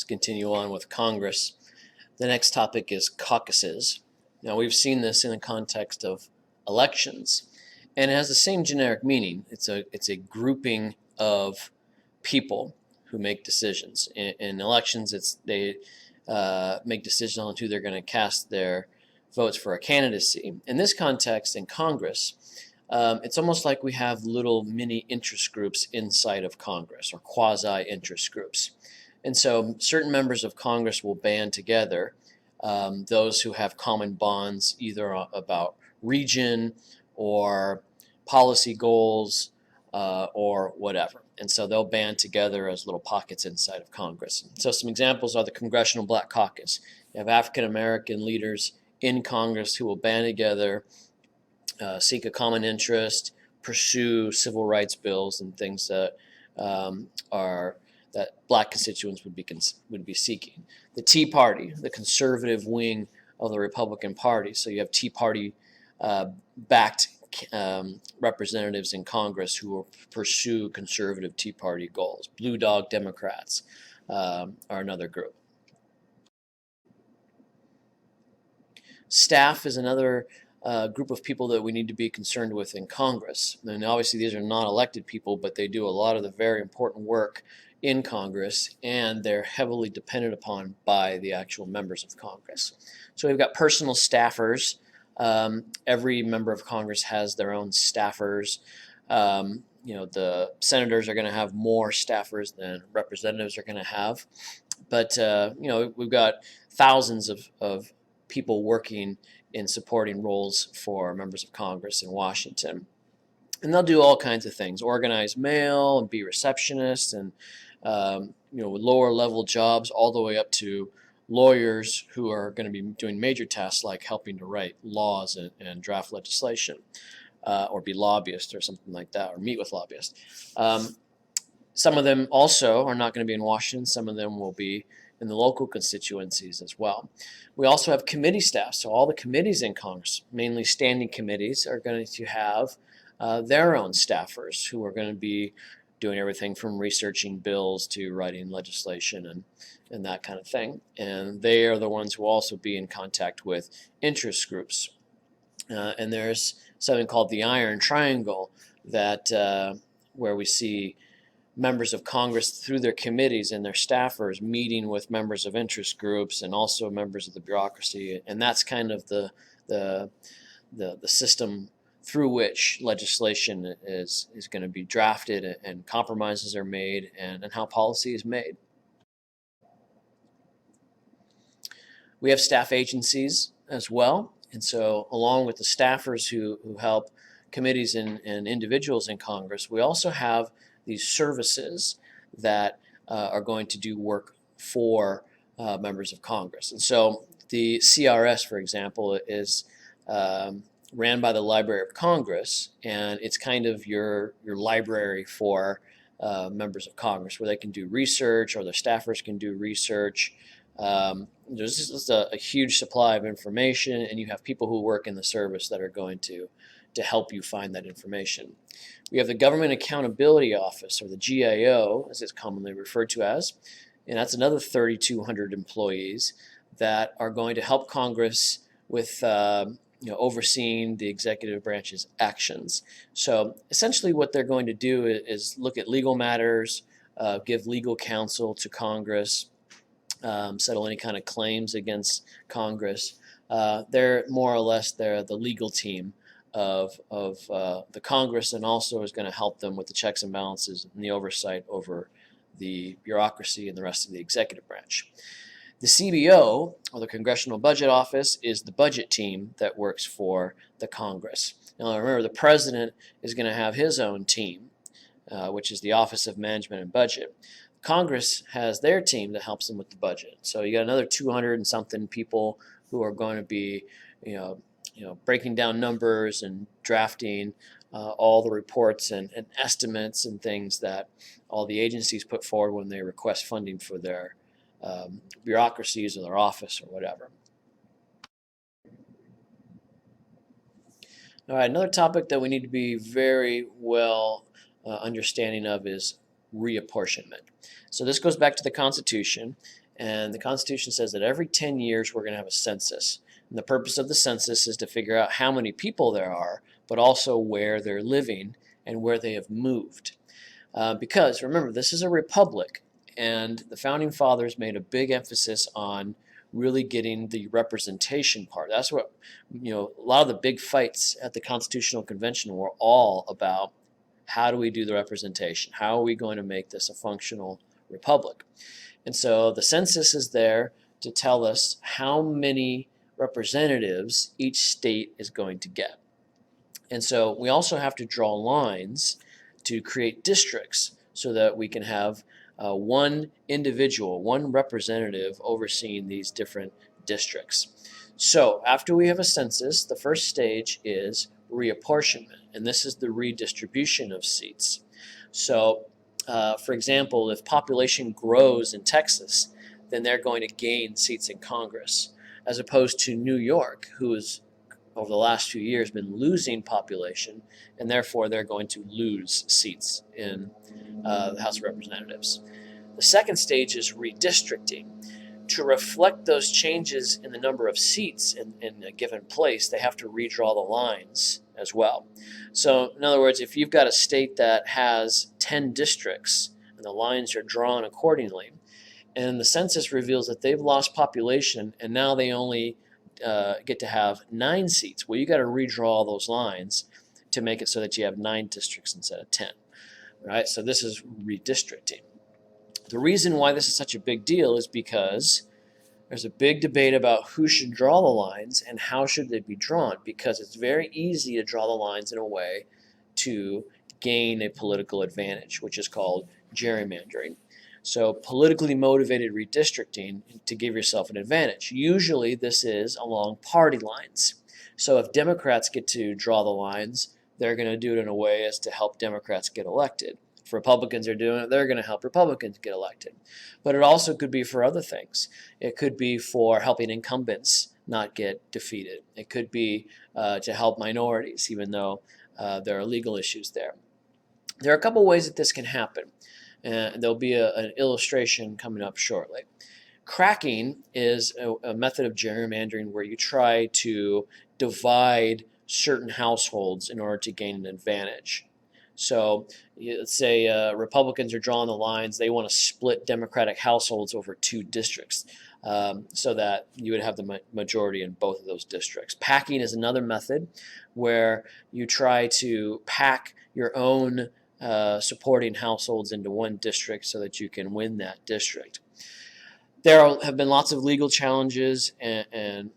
Let's continue on with Congress. The next topic is caucuses. Now, we've seen this in the context of elections, and it has the same generic meaning. It's a grouping of people who make decisions. In elections, they make decisions on who they're going to cast their votes for a candidacy. In this context, in Congress, it's almost like we have little mini interest groups inside of Congress, or quasi-interest groups. And so certain members of Congress will band together, those who have common bonds either about region or policy goals or whatever. And so they'll band together as little pockets inside of Congress. So some examples are the Congressional Black Caucus. You have African American leaders in Congress who will band together, seek a common interest, pursue civil rights bills and things that that black constituents would be seeking. The Tea Party, the conservative wing of the Republican Party. So you have Tea Party backed representatives in Congress who will pursue conservative Tea Party goals. Blue Dog Democrats are another group. Staff is another group of people that we need to be concerned with in Congress. And obviously these are not elected people, but they do a lot of the very important work in Congress, and they're heavily dependent upon by the actual members of Congress. So we've got personal staffers. Every member of Congress has their own staffers. The senators are going to have more staffers than representatives are going to have. But, we've got thousands of people working in supporting roles for members of Congress in Washington. And they'll do all kinds of things, organize mail and be receptionists and, with lower level jobs all the way up to lawyers who are going to be doing major tasks like helping to write laws and draft legislation, or be lobbyists or something like that, or meet with lobbyists. Some of them also are not going to be in Washington. Some of them will be in the local constituencies as well. We also have committee staff. So all the committees in Congress, mainly standing committees, are going to have their own staffers who are going to be doing everything from researching bills to writing legislation and that kind of thing. And they are the ones who will also be in contact with interest groups. And there's something called the Iron Triangle that where we see members of Congress through their committees and their staffers meeting with members of interest groups and also members of the bureaucracy. And that's kind of the system through which legislation is going to be drafted and compromises are made and how policy is made. We have staff agencies as well. And so along with the staffers who help committees and individuals in Congress, we also have these services that are going to do work for members of Congress. And so the CRS, for example, is ran by the Library of Congress, and it's kind of your library for members of Congress, where they can do research, or their staffers can do research. There's just a huge supply of information, and you have people who work in the service that are going to help you find that information. We have the Government Accountability Office, or the GAO, as it's commonly referred to as, and that's another 3,200 employees that are going to help Congress with overseeing the executive branch's actions. So essentially what they're going to do is look at legal matters, give legal counsel to Congress, settle any kind of claims against Congress. They're more or less the legal team of the Congress, and also is going to help them with the checks and balances and the oversight over the bureaucracy and the rest of the executive branch. The CBO, or the Congressional Budget Office, is the budget team that works for the Congress. Now remember, the President is going to have his own team, which is the Office of Management and Budget. Congress has their team that helps them with the budget. So you got another 200 and something people who are going to be, breaking down numbers and drafting all the reports and estimates and things that all the agencies put forward when they request funding for their bureaucracies or their office or whatever. All right, another topic that we need to be very well understanding of is reapportionment. So this goes back to the Constitution, And the Constitution says that every 10 years we're going to have a census. And the purpose of the census is to figure out how many people there are, but also where they're living and where they have moved. Because remember, this is a republic, and the Founding Fathers made a big emphasis on really getting the representation part. That's what, a lot of the big fights at the Constitutional Convention were all about. How do we do the representation? How are we going to make this a functional republic? And so the census is there to tell us how many representatives each state is going to get. And so we also have to draw lines to create districts so that we can have one individual, one representative overseeing these different districts. So after we have a census, the first stage is reapportionment, and this is the redistribution of seats. So for example, if population grows in Texas, then they're going to gain seats in Congress, as opposed to New York, who has, over the last few years, been losing population, and therefore they're going to lose seats in the House of Representatives. The second stage is redistricting. To reflect those changes in the number of seats in a given place, they have to redraw the lines as well. So in other words, if you've got a state that has 10 districts and the lines are drawn accordingly, and the census reveals that they've lost population and now they only get to have 9 seats, well, you got to redraw those lines to make it so that you have 9 districts instead of 10. Right? So this is redistricting. The reason why this is such a big deal is because there's a big debate about who should draw the lines and how should they be drawn, because it's very easy to draw the lines in a way to gain a political advantage, which is called gerrymandering. So politically motivated redistricting to give yourself an advantage. Usually this is along party lines. So if Democrats get to draw the lines, they're going to do it in a way as to help Democrats get elected. If Republicans are doing it, they're going to help Republicans get elected. But it also could be for other things. It could be for helping incumbents not get defeated. It could be to help minorities, even though there are legal issues there. There are a couple ways that this can happen. There'll be an illustration coming up shortly. Cracking is a method of gerrymandering where you try to divide certain households in order to gain an advantage. So let's say Republicans are drawing the lines. They want to split Democratic households over 2 districts so that you would have the majority in both of those districts. Packing is another method where you try to pack your own supporting households into one district so that you can win that district. There have been lots of legal challenges and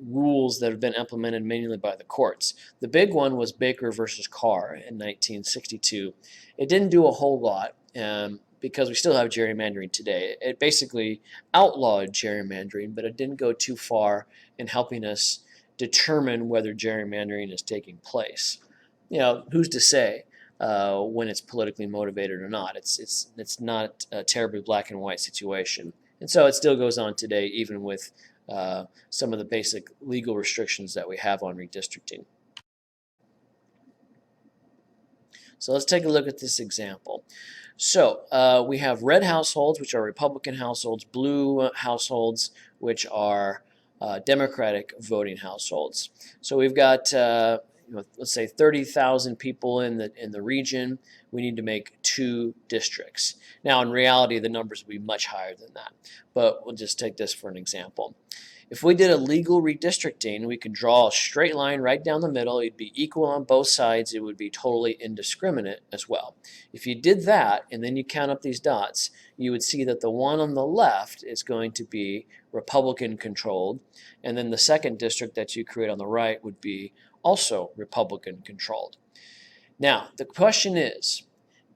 rules that have been implemented mainly by the courts. The big one was Baker versus Carr in 1962. It didn't do a whole lot because we still have gerrymandering today. It basically outlawed gerrymandering, but it didn't go too far in helping us determine whether gerrymandering is taking place. Who's to say when it's politically motivated or not? It's not a terribly black and white situation. And so it still goes on today, even with some of the basic legal restrictions that we have on redistricting. So let's take a look at this example. So we have red households, which are Republican households, blue households, which are Democratic voting households. So we've got let's say 30,000 people in the region. We need to make 2 districts. Now, in reality, the numbers will be much higher than that, but we'll just take this for an example. If we did a legal redistricting, we could draw a straight line right down the middle. It'd be equal on both sides. It would be totally indiscriminate as well. If you did that, and then you count up these dots, you would see that the one on the left is going to be Republican controlled, and then the second district that you create on the right would be also Republican controlled. Now, the question is,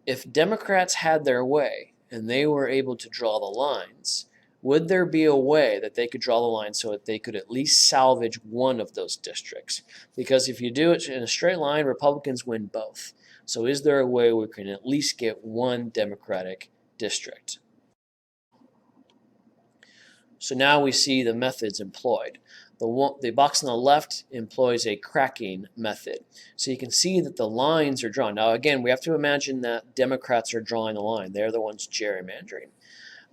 if Democrats had their way and they were able to draw the lines, would there be a way that they could draw the line so that they could at least salvage one of those districts? Because if you do it in a straight line, Republicans win both. So is there a way we can at least get one Democratic district? So now we see the methods employed. The box on the left employs a cracking method. So you can see that the lines are drawn. Now again, we have to imagine that Democrats are drawing the line. They're the ones gerrymandering.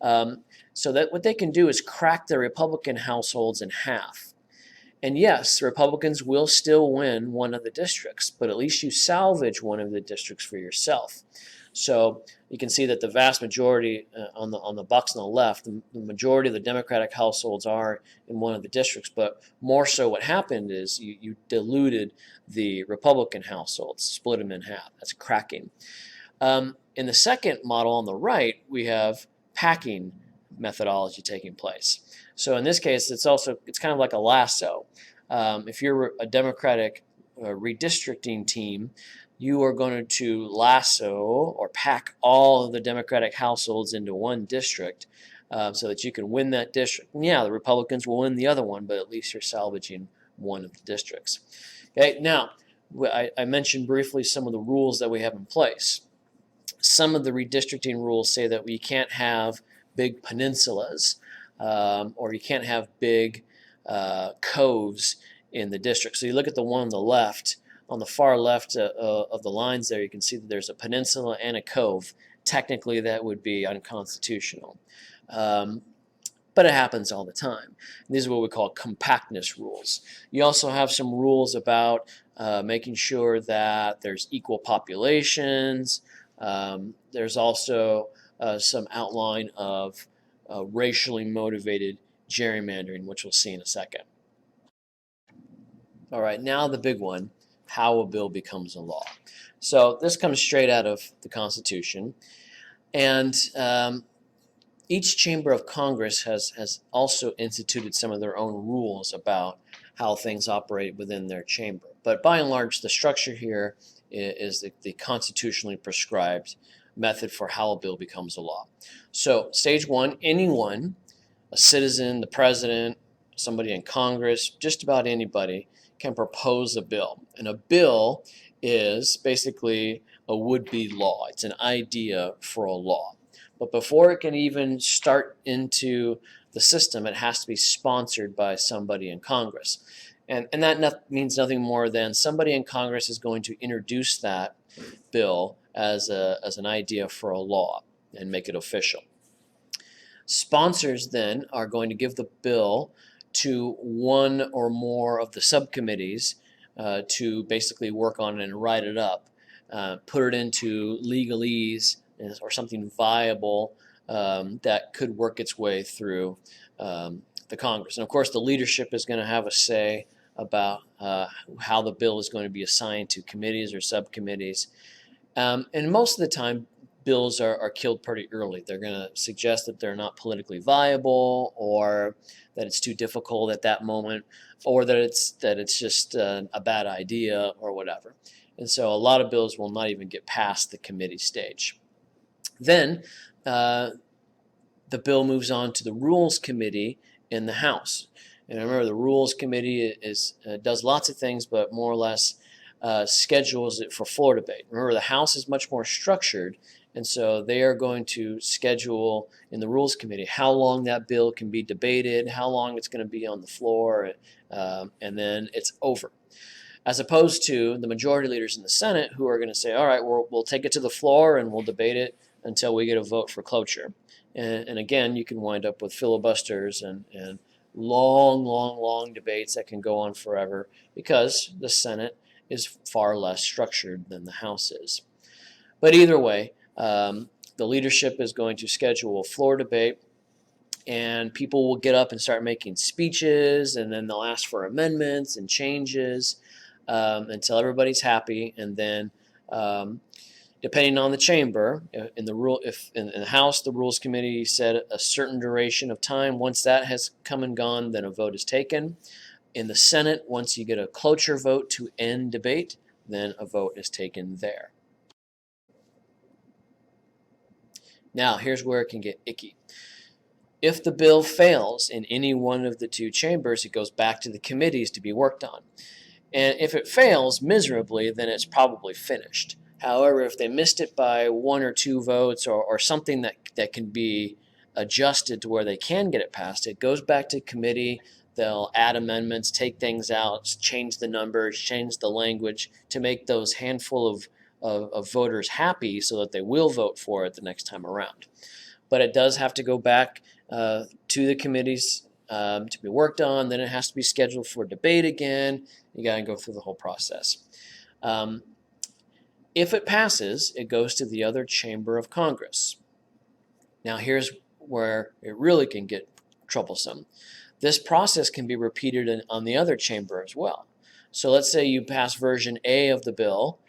So that what they can do is crack the Republican households in half. And yes, Republicans will still win one of the districts, but at least you salvage one of the districts for yourself. So you can see that the vast majority on the box on the left, the majority of the Democratic households are in one of the districts. But more so, what happened is you diluted the Republican households, split them in half. That's cracking. In the second model on the right, we have packing methodology taking place. So in this case, it's kind of like a lasso. If you're a Democratic redistricting team, you are going to lasso or pack all of the Democratic households into one district so that you can win that district. And yeah, the Republicans will win the other one, but at least you're salvaging one of the districts. Okay, now I mentioned briefly some of the rules that we have in place. Some of the redistricting rules say that we can't have big peninsulas or you can't have big coves in the district. So you look at the one on the left, on the far left of the lines there, you can see that there's a peninsula and a cove. Technically, that would be unconstitutional. But it happens all the time. These are what we call compactness rules. You also have some rules about making sure that there's equal populations. There's also some outline of racially motivated gerrymandering, which we'll see in a second. All right, now the big one, how a bill becomes a law. So this comes straight out of the Constitution. And each chamber of Congress has also instituted some of their own rules about how things operate within their chamber. But by and large, the structure here is the constitutionally prescribed method for how a bill becomes a law. So stage one, anyone, a citizen, the president, somebody in Congress, just about anybody can propose a bill. And a bill is basically a would-be law. It's an idea for a law. But before it can even start into the system, it has to be sponsored by somebody in Congress. And that means nothing more than somebody in Congress is going to introduce that bill as an idea for a law and make it official. Sponsors then are going to give the bill to one or more of the subcommittees to basically work on it and write it up, put it into legalese or something viable that could work its way through the Congress. And of course, the leadership is going to have a say about how the bill is going to be assigned to committees or subcommittees. And most of the time, bills are killed pretty early. They're going to suggest that they're not politically viable, or that it's too difficult at that moment, or that it's just a bad idea or whatever. And so a lot of bills will not even get past the committee stage. Then the bill moves on to the Rules Committee in the House. And remember, the Rules Committee does lots of things, but more or less schedules it for floor debate. Remember, the House is much more structured, and so they are going to schedule in the Rules Committee how long that bill can be debated, how long it's going to be on the floor, and then it's over. As opposed to the majority leaders in the Senate, who are going to say, all right, we'll take it to the floor and we'll debate it until we get a vote for cloture. And again, you can wind up with filibusters and long debates that can go on forever because the Senate is far less structured than the House is. But either way, the leadership is going to schedule a floor debate, and people will get up and start making speeches, and then they'll ask for amendments and changes until everybody's happy. And then depending on the chamber, if in the House the Rules Committee said a certain duration of time, once that has come and gone, then a vote is taken. In the Senate, once you get a cloture vote to end debate, then a vote is taken there. Now, here's where it can get icky. If the bill fails in any one of the two chambers, it goes back to the committees to be worked on. And if it fails miserably, then it's probably finished. However, if they missed it by 1 or 2 votes or something that can be adjusted to where they can get it passed, it goes back to committee. They'll add amendments, take things out, change the numbers, change the language to make those handful of voters happy so that they will vote for it the next time around. but it does have to go back to the committees to be worked on. Then it has to be scheduled for debate again. You got to go through the whole process. If it passes, it goes to the other chamber of Congress. Now here's where it really can get troublesome. This process can be repeated on the other chamber as well. So let's say you pass version A of the bill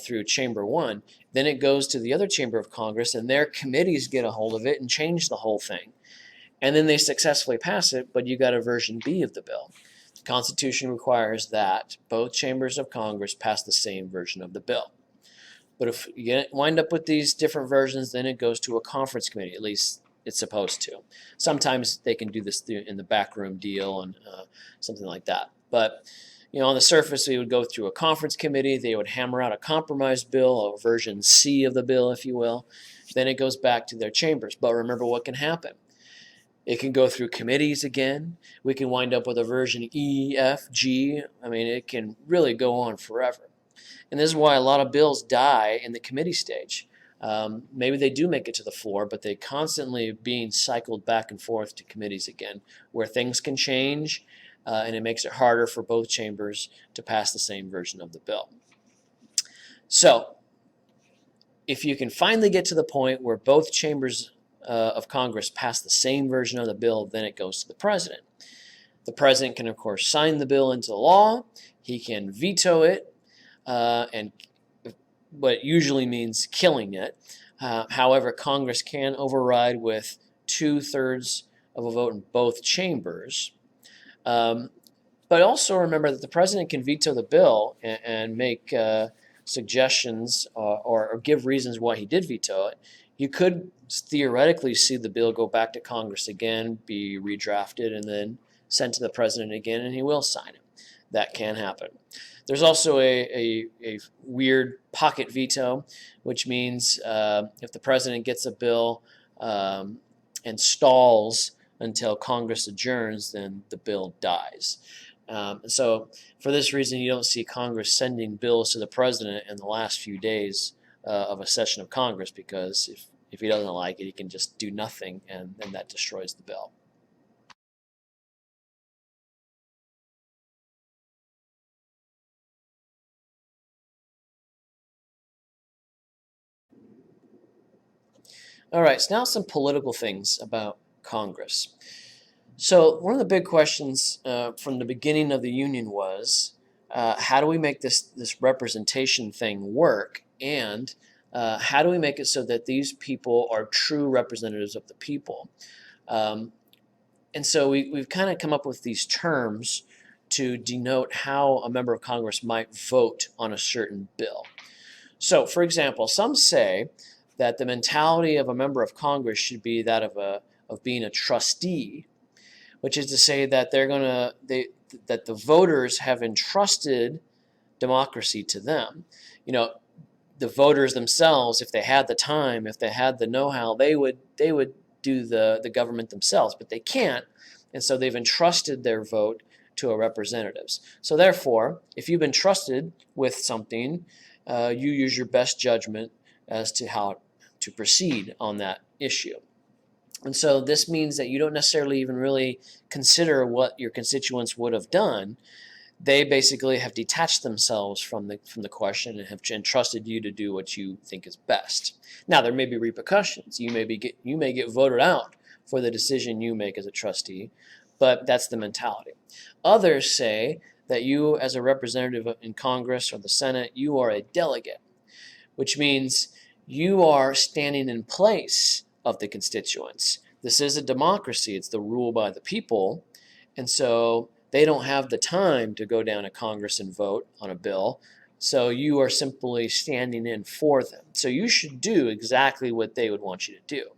through chamber 1, then it goes to the other chamber of Congress and their committees get a hold of it and change the whole thing. And then they successfully pass it, but you got a version B of the bill. The Constitution requires that both chambers of Congress pass the same version of the bill. But if you wind up with these different versions, then it goes to a conference committee. At least it's supposed to. Sometimes they can do this in the backroom deal and something like that. But on the surface, we would go through a conference committee. They would hammer out a compromise bill, a version C of the bill, if you will. Then it goes back to their chambers. But remember what can happen. It can go through committees again. We can wind up with a version E, F, G. I mean, it can really go on forever. And this is why a lot of bills die in the committee stage. Maybe they do make it to the floor, but they constantly being cycled back and forth to committees again, where things can change, and it makes it harder for both chambers to pass the same version of the bill. So, if you can finally get to the point where both chambers of Congress pass the same version of the bill, then it goes to the president. The president can, of course, sign the bill into law. He can veto it, and what usually means killing it. However, Congress can override with 2/3 of a vote in both chambers. But also remember that the president can veto the bill and make suggestions or give reasons why he did veto it. You could theoretically see the bill go back to Congress again, be redrafted, and then sent to the president again, and he will sign it. That can happen. There's also a weird pocket veto, which means if the president gets a bill and stalls until Congress adjourns, then the bill dies. So for this reason, you don't see Congress sending bills to the president in the last few days of a session of Congress, because if he doesn't like it, he can just do nothing, and that destroys the bill. All right, so now some political things about Congress. So one of the big questions from the beginning of the Union was, how do we make this representation thing work, and how do we make it so that these people are true representatives of the people? And so we've kind of come up with these terms to denote how a member of Congress might vote on a certain bill. So, for example, some say that the mentality of a member of Congress should be that of being a trustee, which is to say that that the voters have entrusted democracy to them. The voters themselves, if they had the time, if they had the know-how, they would do the government themselves, but they can't, and so they've entrusted their vote to a representatives. So therefore, if you've been trusted with something, you use your best judgment as to how to proceed on that issue. And so this means that you don't necessarily even really consider what your constituents would have done. They basically have detached themselves from the question and have entrusted you to do what you think is best. Now, there may be repercussions. You may get voted out for the decision you make as a trustee, but that's the mentality. Others say that you, as a representative in Congress or the Senate, you are a delegate, which means you are standing in place of the constituents. This is a democracy. It's the rule by the people, and so they don't have the time to go down to Congress and vote on a bill, so you are simply standing in for them. So you should do exactly what they would want you to do.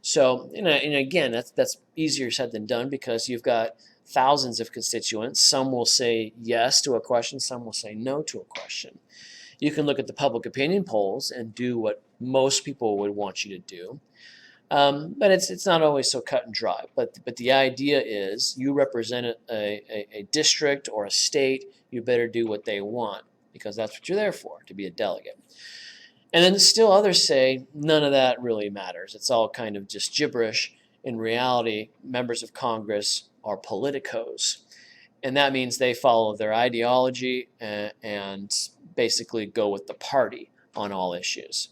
So, and again, that's easier said than done, because you've got thousands of constituents. Some will say yes to a question, some will say no to a question. You can look at the public opinion polls and do what most people would want you to do. But it's not always so cut and dry. But the idea is, you represent a district or a state, you better do what they want, because that's what you're there for, to be a delegate. And then still others say none of that really matters. It's all kind of just gibberish. In reality, members of Congress are politicos. And that means they follow their ideology and basically go with the party on all issues.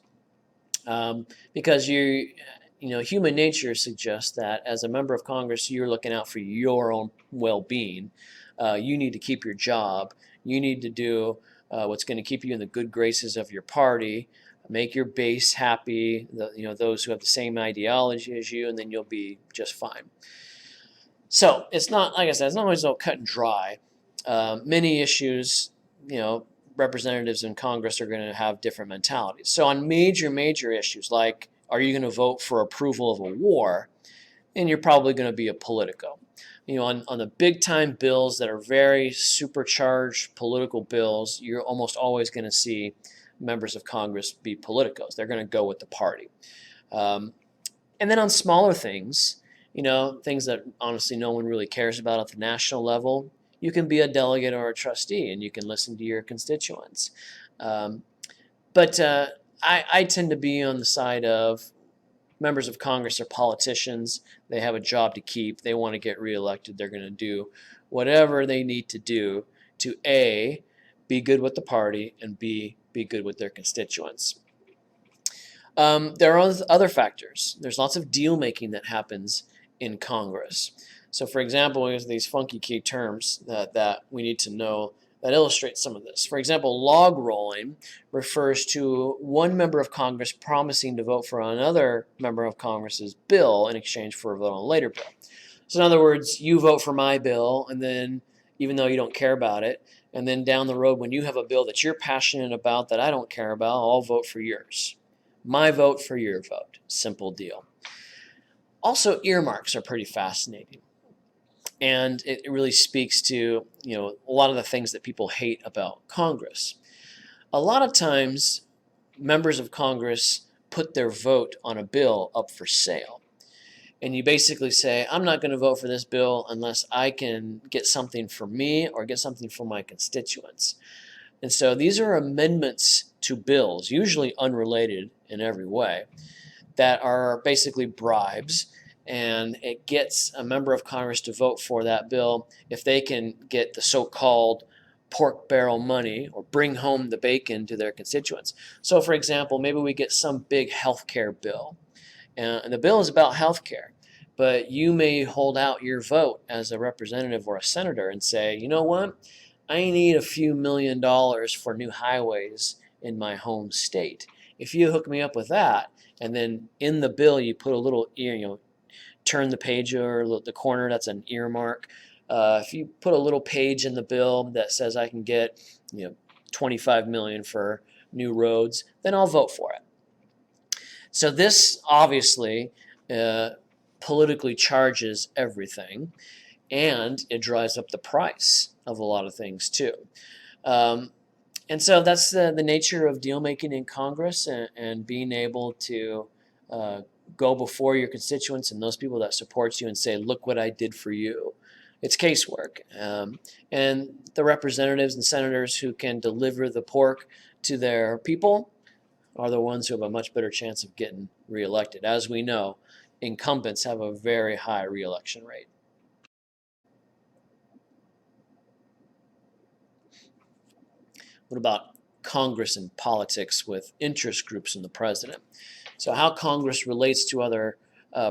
Because human nature suggests that as a member of Congress, you're looking out for your own well-being. You need to keep your job. You need to do what's going to keep you in the good graces of your party, make your base happy, those who have the same ideology as you, and then you'll be just fine. So it's not, like I said, it's not always all cut and dry. Many issues, representatives in Congress are going to have different mentalities. So on major issues, like are you going to vote for approval of a war, and you're probably going to be a politico. On the big time bills that are very supercharged political bills, you're almost always going to see members of Congress be politicos. They're going to go with the party. And then on smaller things, things that honestly no one really cares about at the national level, you can be a delegate or a trustee and you can listen to your constituents. But I tend to be on the side of members of Congress are politicians. They have a job to keep. They want to get reelected. They're going to do whatever they need to do to A, be good with the party, and B, be good with their constituents. There are other factors. There's lots of deal making that happens in Congress. So for example, there's these funky key terms that we need to know that illustrate some of this. For example, log rolling refers to one member of Congress promising to vote for another member of Congress's bill in exchange for a vote on a later bill. So in other words, you vote for my bill, and then even though you don't care about it, and then down the road when you have a bill that you're passionate about that I don't care about, I'll vote for yours. My vote for your vote. Simple deal. Also, earmarks are pretty fascinating. And it really speaks to a lot of the things that people hate about Congress. A lot of times, members of Congress put their vote on a bill up for sale. And you basically say, I'm not going to vote for this bill unless I can get something for me or get something for my constituents. And so these are amendments to bills, usually unrelated in every way, that are basically bribes. And it gets a member of Congress to vote for that bill if they can get the so-called pork barrel money or bring home the bacon to their constituents. So for example, maybe we get some big health care bill. And the bill is about health care. But you may hold out your vote as a representative or a senator and say, you know what? I need a few $1 million for new highways in my home state. If you hook me up with that, and then in the bill you put a little, turn the page or the corner, that's an earmark. If you put a little page in the bill that says I can get $25 million for new roads, then I'll vote for it. So this obviously politically charges everything, and it drives up the price of a lot of things too. And so that's the nature of deal making in Congress, and being able to go before your constituents and those people that support you and say, look what I did for you. It's casework. And the representatives and senators who can deliver the pork to their people are the ones who have a much better chance of getting reelected. As we know, incumbents have a very high reelection rate. What about Congress and politics with interest groups in the president? So how Congress relates to other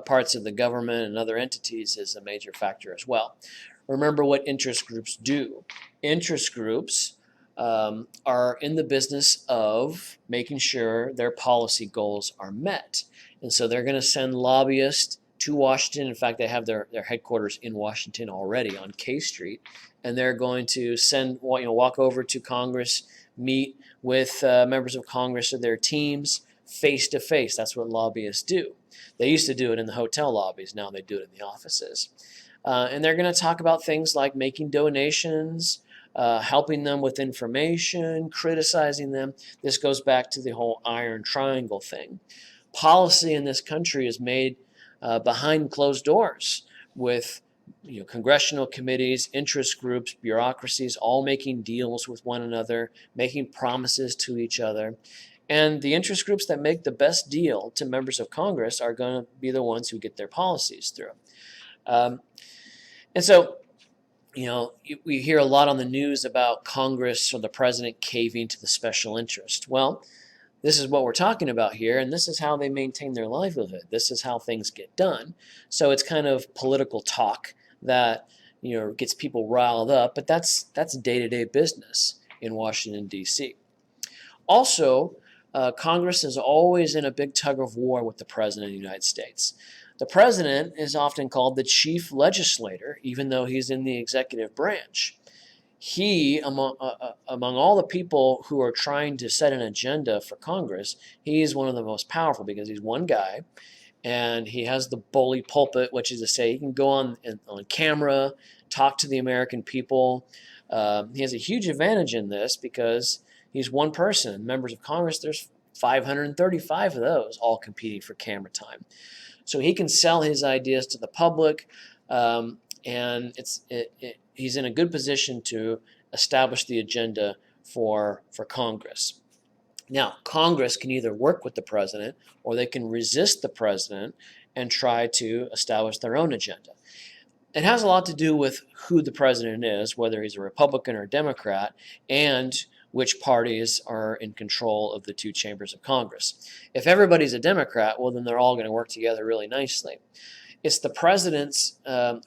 parts of the government and other entities is a major factor as well. Remember what interest groups do. Interest groups are in the business of making sure their policy goals are met. And so they're going to send lobbyists to Washington. In fact, they have their headquarters in Washington already on K Street. And they're going to walk over to Congress, meet with members of Congress or their teams face to face. That's what lobbyists do. They used to do it in the hotel lobbies. Now they do it in the offices. And they're going to talk about things like making donations, helping them with information, criticizing them. This goes back to the whole Iron Triangle thing. Policy in this country is made behind closed doors with congressional committees, interest groups, bureaucracies, all making deals with one another, making promises to each other. And the interest groups that make the best deal to members of Congress are going to be the ones who get their policies through. Um, and so, we hear a lot on the news about Congress or the president caving to the special interest. Well, this is what we're talking about here, and this is how they maintain their livelihood. This is how things get done. So it's kind of political talk that gets people riled up, but that's day-to-day business in Washington, D.C. Also, Congress is always in a big tug of war with the President of the United States. The President is often called the chief legislator, even though he's in the executive branch. He, among all the people who are trying to set an agenda for Congress, he's one of the most powerful because he's one guy, and he has the bully pulpit, which is to say he can go on camera, talk to the American people. He has a huge advantage in this because he's one person. Members of Congress, there's 535 of those, all competing for camera time. So he can sell his ideas to the public, and he's in a good position to establish the agenda for Congress. Now, Congress can either work with the president or they can resist the president and try to establish their own agenda. It has a lot to do with who the president is, whether he's a Republican or a Democrat, and which parties are in control of the two chambers of Congress. If everybody's a Democrat, well, then they're all going to work together really nicely. It's the presidents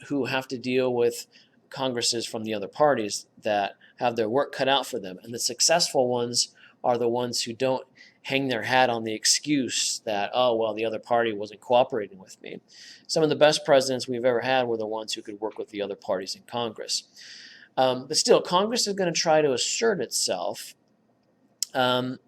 who have to deal with Congresses from the other parties that have their work cut out for them. And the successful ones are the ones who don't hang their hat on the excuse that, oh, well, the other party wasn't cooperating with me. Some of the best presidents we've ever had were the ones who could work with the other parties in Congress. But still, Congress is going to try to assert itself and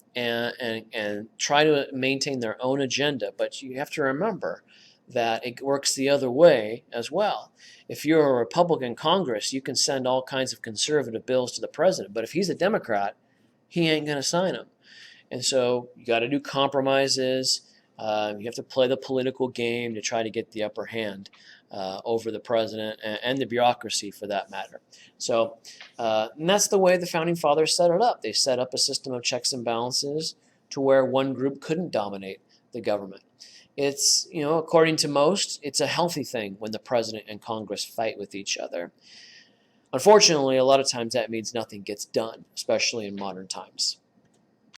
try to maintain their own agenda. But you have to remember that it works the other way as well. If you're a Republican Congress, you can send all kinds of conservative bills to the president. But if he's a Democrat, he ain't going to sign them. And so you got to do compromises. You have to play the political game to try to get the upper hand over the president and the bureaucracy for that matter. So and that's the way the Founding Fathers set it up. They set up a system of checks and balances to where one group couldn't dominate the government. It's, according to most, it's a healthy thing when the president and Congress fight with each other. Unfortunately, a lot of times that means nothing gets done, especially in modern times.